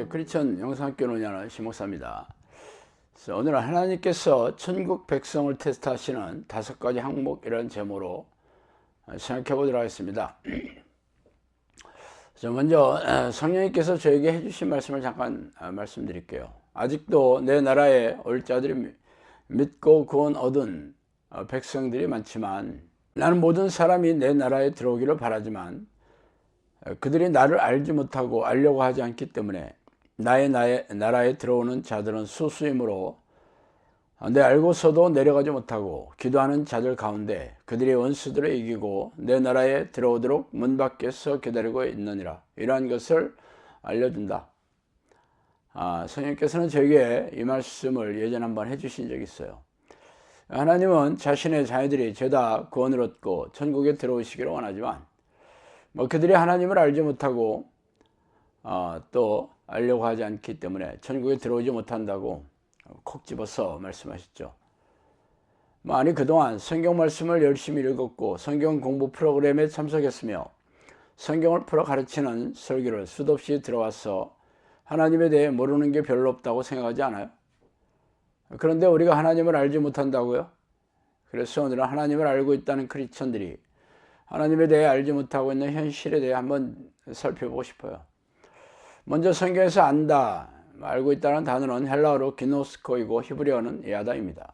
안녕하세요. 크리스천 영상학교 논의하는 심목사입니다. 오늘은 하나님께서 천국 백성을 테스트하시는 5가지 항목이라는 제목으로 생각해 보도록 하겠습니다. 먼저 성령님께서 저에게 해주신 말씀을 잠깐 말씀드릴게요. 아직도 내 나라에 올 자들이 믿고 구원 얻은 백성들이 많지만, 나는 모든 사람이 내 나라에 들어오기를 바라지만 그들이 나를 알지 못하고 알려고 하지 않기 때문에 나의 나라에 들어오는 자들은 수수이므로 내 알고서도 내려가지 못하고 기도하는 자들 가운데 그들의 원수들을 이기고 내 나라에 들어오도록 문 밖에서 기다리고 있느니라. 이러한 것을 알려준다. 성령께서는 저에게 이 말씀을 예전에 한번 해주신 적이 있어요. 하나님은 자신의 자녀들이 죄다 구원을 얻고 천국에 들어오시기를 원하지만 그들이 하나님을 알지 못하고 또 알려고 하지 않기 때문에 천국에 들어오지 못한다고 콕 집어서 말씀하셨죠. 아니, 그동안 성경 말씀을 열심히 읽었고 성경 공부 프로그램에 참석했으며 성경을 풀어 가르치는 설교를 수도 없이 들어와서 하나님에 대해 모르는 게 별로 없다고 생각하지 않아요? 그런데 우리가 하나님을 알지 못한다고요? 그래서 오늘은 하나님을 알고 있다는 크리스천들이 하나님에 대해 알지 못하고 있는 현실에 대해 한번 살펴보고 싶어요. 먼저 성경에서 안다, 알고 있다는 단어는 헬라어로 기노스코이고 히브리어는 에아다입니다.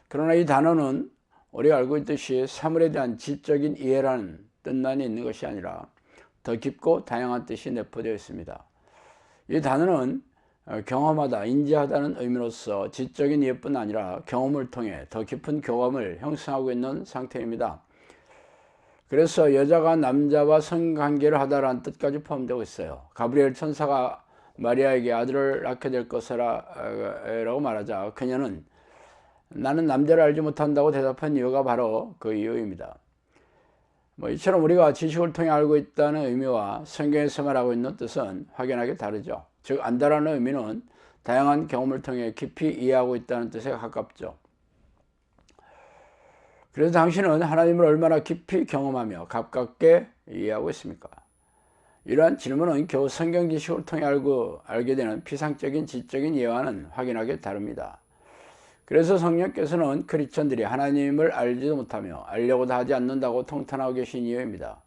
그러나 이 단어는 우리가 알고 있듯이 사물에 대한 지적인 이해라는 뜻만이 있는 것이 아니라 더 깊고 다양한 뜻이 내포되어 있습니다. 이 단어는 경험하다, 인지하다는 의미로서 지적인 이해뿐 아니라 경험을 통해 더 깊은 교감을 형성하고 있는 상태입니다. 그래서 여자가 남자와 성관계를 하다라는 뜻까지 포함되고 있어요. 가브리엘 천사가 마리아에게 아들을 낳게 될 것이라고 말하자 그녀는 나는 남자를 알지 못한다고 대답한 이유가 바로 그 이유입니다. 이처럼 우리가 지식을 통해 알고 있다는 의미와 성경에서 말하고 있는 뜻은 확연하게 다르죠. 즉, 안다라는 의미는 다양한 경험을 통해 깊이 이해하고 있다는 뜻에 가깝죠. 그래서 당신은 하나님을 얼마나 깊이 경험하며 가깝게 이해하고 있습니까? 이러한 질문은 겨우 성경 지식을 통해 알게 되는 피상적인 지적인 이해와는 확연하게 다릅니다. 그래서 성령께서는 크리스천들이 하나님을 알지도 못하며 알려고도 하지 않는다고 통탄하고 계신 이유입니다.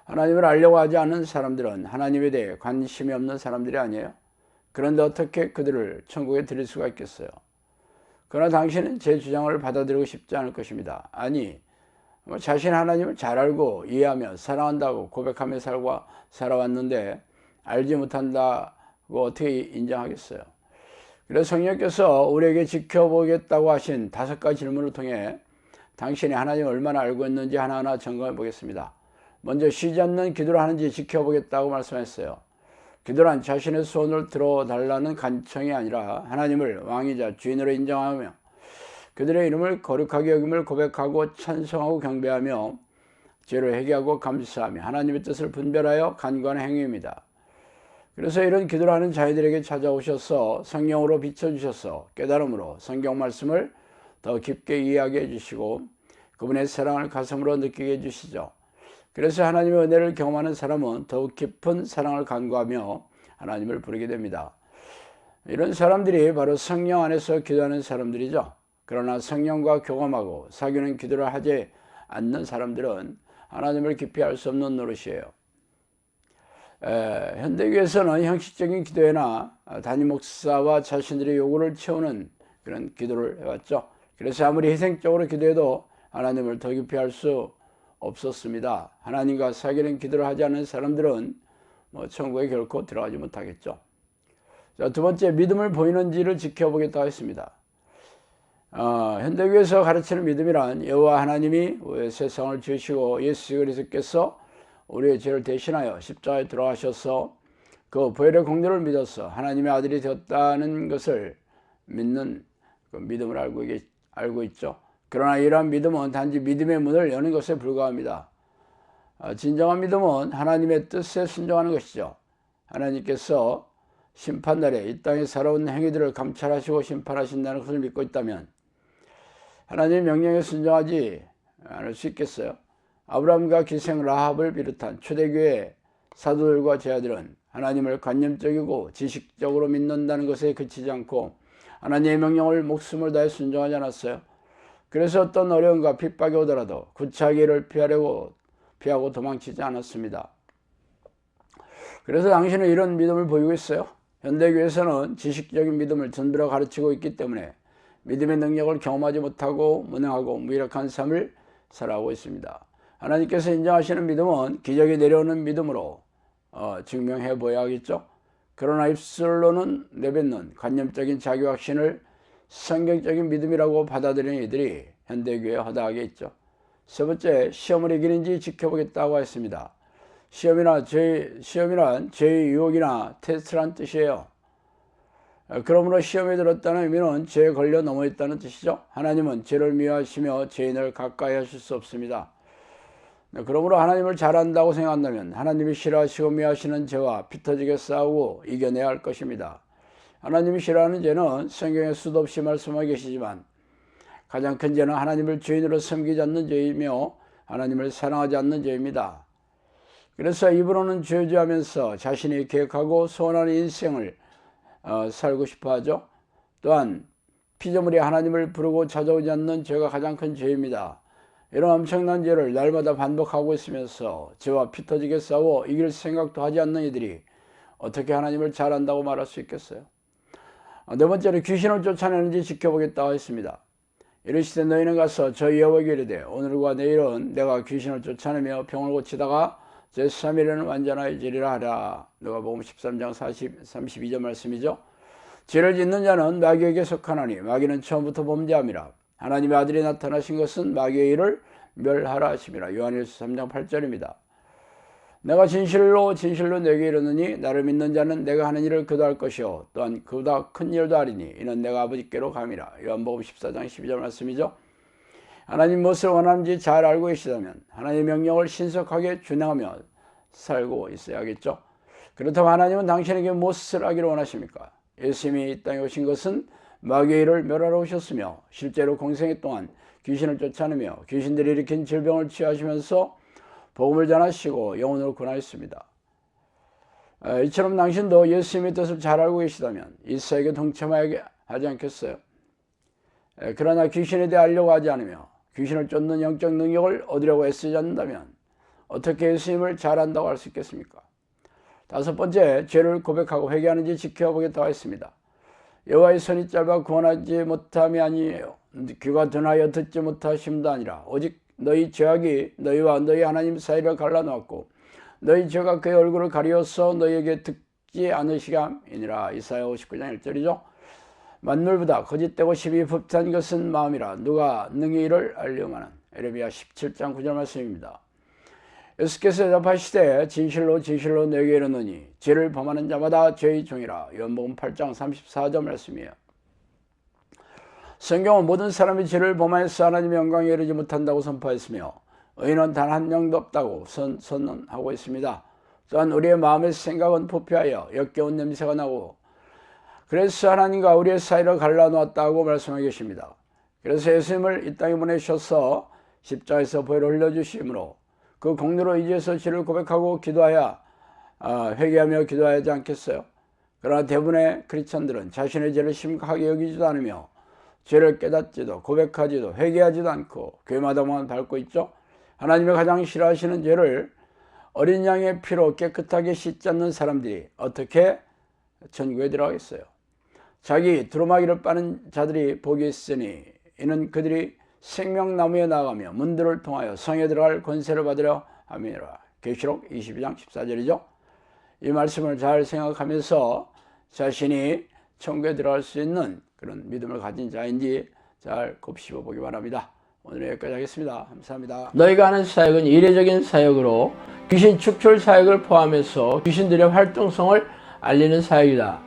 하나님을 알려고 하지 않는 사람들은 하나님에 대해 관심이 없는 사람들이 아니에요? 그런데 어떻게 그들을 천국에 들일 수가 있겠어요? 그러나 당신은 제 주장을 받아들이고 싶지 않을 것입니다. 아니, 자신 하나님을 잘 알고 이해하며 사랑한다고 고백하며 살아왔는데 알지 못한다고 어떻게 인정하겠어요? 그래서 성령께서 우리에게 지켜보겠다고 하신 5가지 질문을 통해 당신이 하나님을 얼마나 알고 있는지 하나하나 점검해 보겠습니다. 먼저 쉬지 않는 기도를 하는지 지켜보겠다고 말씀했어요. 기도란 자신의 소원을 들어달라는 간청이 아니라 하나님을 왕이자 주인으로 인정하며 그들의 이름을 거룩하게 여김을 고백하고 찬송하고 경배하며 죄를 회개하고 감사하며 하나님의 뜻을 분별하여 간구하는 행위입니다. 그래서 이런 기도를 하는 자들에게 찾아오셔서 성령으로 비춰주셔서 깨달음으로 성경 말씀을 더 깊게 이해하게 해주시고 그분의 사랑을 가슴으로 느끼게 해주시죠. 그래서 하나님의 은혜를 경험하는 사람은 더욱 깊은 사랑을 간구하며 하나님을 부르게 됩니다. 이런 사람들이 바로 성령 안에서 기도하는 사람들이죠. 그러나 성령과 교감하고 사귀는 기도를 하지 않는 사람들은 하나님을 깊이 알 수 없는 노릇이에요. 현대교회에서는 형식적인 기도회나 담임 목사와 자신들의 요구를 채우는 그런 기도를 해왔죠. 그래서 아무리 희생적으로 기도해도 하나님을 더 깊이 알 수 없었습니다. 하나님과 사귀는 기도를 하지 않는 사람들은 천국에 결코 들어가지 못하겠죠. 자, 2번째, 믿음을 보이는지를 지켜보겠다고 했습니다. 현대교회에서 가르치는 믿음이란 여호와 하나님이 세상을 지으시고 예수 그리스도께서 우리의 죄를 대신하여 십자가에 돌아가셔서 그 부활의 공로를 믿어서 하나님의 아들이 되었다는 것을 믿는 그 믿음을 알고 있죠. 그러나 이러한 믿음은 단지 믿음의 문을 여는 것에 불과합니다. 진정한 믿음은 하나님의 뜻에 순종하는 것이죠. 하나님께서 심판날에 이 땅에 살아온 행위들을 감찰하시고 심판하신다는 것을 믿고 있다면 하나님의 명령에 순종하지 않을 수 있겠어요? 아브라함과 기생 라합을 비롯한 초대교회 사도들과 제자들은 하나님을 관념적이고 지식적으로 믿는다는 것에 그치지 않고 하나님의 명령을 목숨을 다해 순종하지 않았어요. 그래서 어떤 어려움과 핍박이 오더라도 구차하기를 피하고 도망치지 않았습니다. 그래서 당신은 이런 믿음을 보이고 있어요. 현대교회에서는 지식적인 믿음을 전부로 가르치고 있기 때문에 믿음의 능력을 경험하지 못하고 무능하고 무기력한 삶을 살아가고 있습니다. 하나님께서 인정하시는 믿음은 기적이 내려오는 믿음으로 증명해 보여야 하겠죠. 그러나 입술로는 내뱉는 관념적인 자기 확신을 성경적인 믿음이라고 받아들이는 이들이 현대교회에 허다하게 있죠. 세 번째, 시험을 이기는지 지켜보겠다고 했습니다. 시험이란 죄의 유혹이나 테스트란 뜻이에요. 그러므로 시험에 들었다는 의미는 죄에 걸려 넘어있다는 뜻이죠. 하나님은 죄를 미워하시며 죄인을 가까이 하실 수 없습니다. 그러므로 하나님을 잘한다고 생각한다면 하나님이 싫어하시고 미워하시는 죄와 피터지게 싸우고 이겨내야 할 것입니다. 하나님이 싫어하는 죄는 성경에 수도 없이 말씀하고 계시지만 가장 큰 죄는 하나님을 죄인으로 섬기지 않는 죄이며 하나님을 사랑하지 않는 죄입니다. 그래서 입으로는 죄하면서 자신이 계획하고 소원하는 인생을 살고 싶어 하죠. 또한 피조물이 하나님을 부르고 찾아오지 않는 죄가 가장 큰 죄입니다. 이런 엄청난 죄를 날마다 반복하고 있으면서 죄와 피터지게 싸워 이길 생각도 하지 않는 이들이 어떻게 하나님을 잘한다고 말할 수 있겠어요? 네 번째로 귀신을 쫓아내는지 지켜보겠다고 했습니다. 이르시되 너희는 가서 저희 여호와에게 이르되 오늘과 내일은 내가 귀신을 쫓아내며 병을 고치다가 제3일에는 완전하여지리라 하라. 누가복음 13장 32절 말씀이죠. 죄를 짓는 자는 마귀에게 속하나니 마귀는 처음부터 범죄함이라. 하나님의 아들이 나타나신 것은 마귀의 일을 멸하라 하심이라. 요한일서 3장 8절입니다. 내가 진실로 내게 이르노니 나를 믿는 자는 내가 하는 일을 그도 할 것이요 또한 그보다 큰 일도 하리니 이는 내가 아버지께로 감이라. 요한복음 14장 12절 말씀이죠. 하나님 무엇을 원하는지 잘 알고 계시다면 하나님의 명령을 신속하게 준행하며 살고 있어야겠죠. 그렇다면 하나님은 당신에게 무엇을 하기를 원하십니까? 예수님이 이 땅에 오신 것은 마귀의 일을 멸하러 오셨으며 실제로 공생애 동안 귀신을 쫓아내며 귀신들이 일으킨 질병을 치유하시면서 복음을 전하시고 영혼을 구원하였습니다. 이처럼 당신도 예수님의 뜻을 잘 알고 계시다면 이 사역에 동참하지 않겠어요? 그러나 귀신에 대해 알려고 하지 않으며 귀신을 쫓는 영적 능력을 얻으려고 애쓰지 않는다면 어떻게 예수님을 잘 안다고 할 수 있겠습니까? 다섯 번째, 죄를 고백하고 회개하는지 지켜보겠다고 했습니다. 여호와의 손이 짧아 구원하지 못함이 아니에요. 귀가 둔하여 듣지 못하심도 아니라 오직 너희 죄악이 너희와 너희 하나님 사이를 갈라놓았고 너희 죄가 그의 얼굴을 가리어서 너희에게 듣지 않으시게 함이니라. 이사야 59장 1절이죠. 만물보다 거짓되고 심히 불탄 것은 마음이라 누가 능히 이를 알려마는. 에레미야 17장 9절 말씀입니다. 예수께서 대답하시되 진실로 내게 이르노니 죄를 범하는 자마다 죄의 종이라. 요한복음 8장 34절 말씀이에요. 성경은 모든 사람이 죄를 범하여서 하나님의 영광에 이르지 못한다고 선포했으며 의인은 단 한 명도 없다고 선언하고 있습니다. 또한 우리의 마음의 생각은 부패하여 역겨운 냄새가 나고 그래서 하나님과 우리의 사이를 갈라놓았다고 말씀하고 계십니다. 그래서 예수님을 이 땅에 보내셔서 십자가에서 보혈을 흘려주심으로 그 공로로 이제서 죄를 고백하고 기도하여 회개하며 기도해야 하지 않겠어요? 그러나 대부분의 크리스천들은 자신의 죄를 심각하게 여기지도 않으며 죄를 깨닫지도 고백하지도 회개하지도 않고 교회마다만 밟고 있죠. 하나님의 가장 싫어하시는 죄를 어린 양의 피로 깨끗하게 씻지 않는 사람들이 어떻게 천국에 들어가겠어요? 자기 두루마기를 빠는 자들이 복이 있으니 이는 그들이 생명나무에 나가며 문들을 통하여 성에 들어갈 권세를 받으려 함이라. 계시록 22장 14절이죠. 이 말씀을 잘 생각하면서 자신이 천국에 들어갈 수 있는 그런 믿음을 가진 자인지 잘 곱씹어 보기 바랍니다. 오늘 여기까지 하겠습니다. 감사합니다. 너희가 하는 사역은 이례적인 사역으로 귀신 축출 사역을 포함해서 귀신들의 활동성을 알리는 사역이다.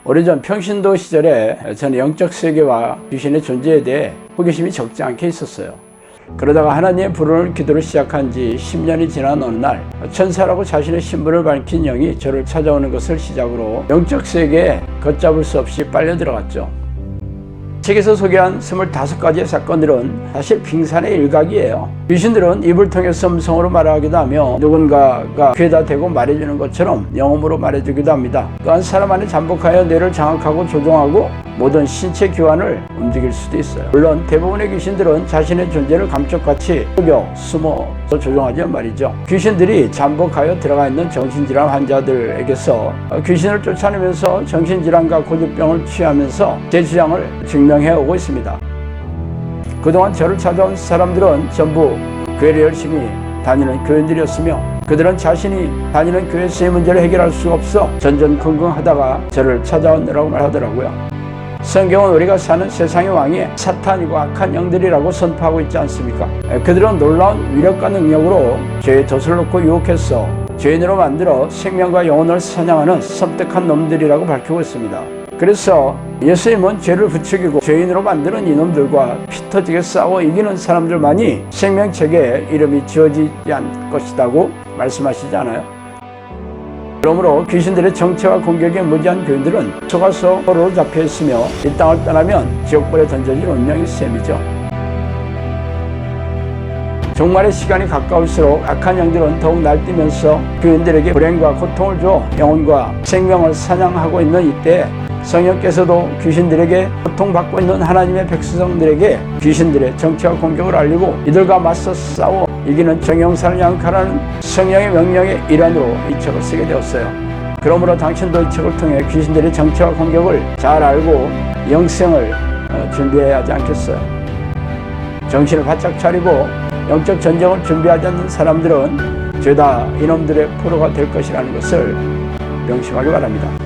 오래전 평신도 시절에 저는 영적 세계와 귀신의 존재에 대해 호기심이 적지 않게 있었어요. 그러다가 하나님의 부르는 기도를 시작한 지 10년이 지난 어느 날 천사라고 자신의 신분을 밝힌 영이 저를 찾아오는 것을 시작으로 영적 세계에 걷잡을 수 없이 빨려 들어갔죠. 책에서 소개한 25가지의 사건들은 사실 빙산의 일각이에요. 귀신들은 입을 통해서 음성으로 말하기도 하며 누군가가 귀에다 대고 말해주는 것처럼 영음으로 말해주기도 합니다. 또한 사람 안에 잠복하여 뇌를 장악하고 조종하고 모든 신체 기관을 움직일 수도 있어요. 물론 대부분의 귀신들은 자신의 존재를 감쪽같이 속여 숨어서 조종하지만 말이죠. 귀신들이 잠복하여 들어가 있는 정신질환 환자들에게서 귀신을 쫓아내면서 정신질환과 고집병을 취하면서 제 주장을 증명해오고 있습니다. 그동안 저를 찾아온 사람들은 전부 교회를 열심히 다니는 교인들이었으며 그들은 자신이 다니는 교회에서의 문제를 해결할 수가 없어 전전긍긍하다가 저를 찾아오느라고 말하더라고요. 성경은 우리가 사는 세상의 왕이 사탄이고 악한 영들이라고 선포하고 있지 않습니까? 그들은 놀라운 위력과 능력으로 죄의 덫을 놓고 유혹해서 죄인으로 만들어 생명과 영혼을 사냥하는 섬뜩한 놈들이라고 밝히고 있습니다. 그래서 예수님은 죄를 부추기고 죄인으로 만드는 이놈들과 피 터지게 싸워 이기는 사람들만이 생명책에 이름이 지어지지 않을 것이라고 말씀하시지 않아요? 그러므로 귀신들의 정체와 공격에 무지한 교인들은 속아서 포로로 잡혀 있으며 이 땅을 떠나면 지옥불에 던져질 운명이 셈이죠. 종말의 시간이 가까울수록 악한 영들은 더욱 날뛰면서 교인들에게 불행과 고통을 줘 영혼과 생명을 사냥하고 있는 이때 성령께서도 귀신들에게 고통받고 있는 하나님의 백성들에게 귀신들의 정체와 공격을 알리고 이들과 맞서 싸워 이기는 정형산을 양육하라는 성령의 명령의 일환으로 이 책을 쓰게 되었어요. 그러므로 당신도 이 책을 통해 귀신들의 정체와 공격을 잘 알고 영생을 준비해야 하지 않겠어요? 정신을 바짝 차리고 영적 전쟁을 준비하지 않는 사람들은 죄다 이놈들의 포로가 될 것이라는 것을 명심하기 바랍니다.